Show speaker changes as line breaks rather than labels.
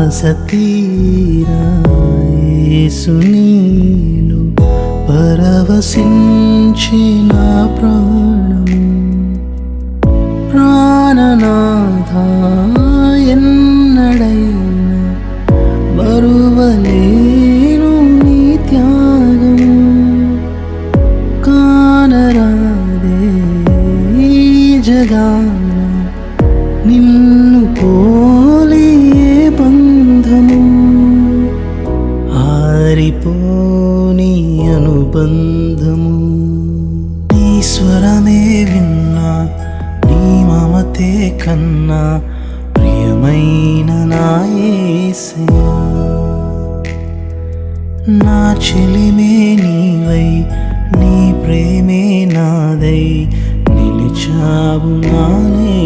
శ్వాస తీరా యేసు నీలో పరవశించి నా ప్రాణం ప్రాణనాథ ఎన్నడైనా మరువలేను నీ త్యాగం కానరాదే ఈ జగాన నిన్ను పోలి ఏ బంధము ఆరిపోని అనుబంధము నీ స్వరమే విన్నా నీ మమతే కన్నా ప్రియమైన నా యేసయ్యా నా చెలిమే నీవై నీ ప్రేమే నాదై నిలిచావు నానే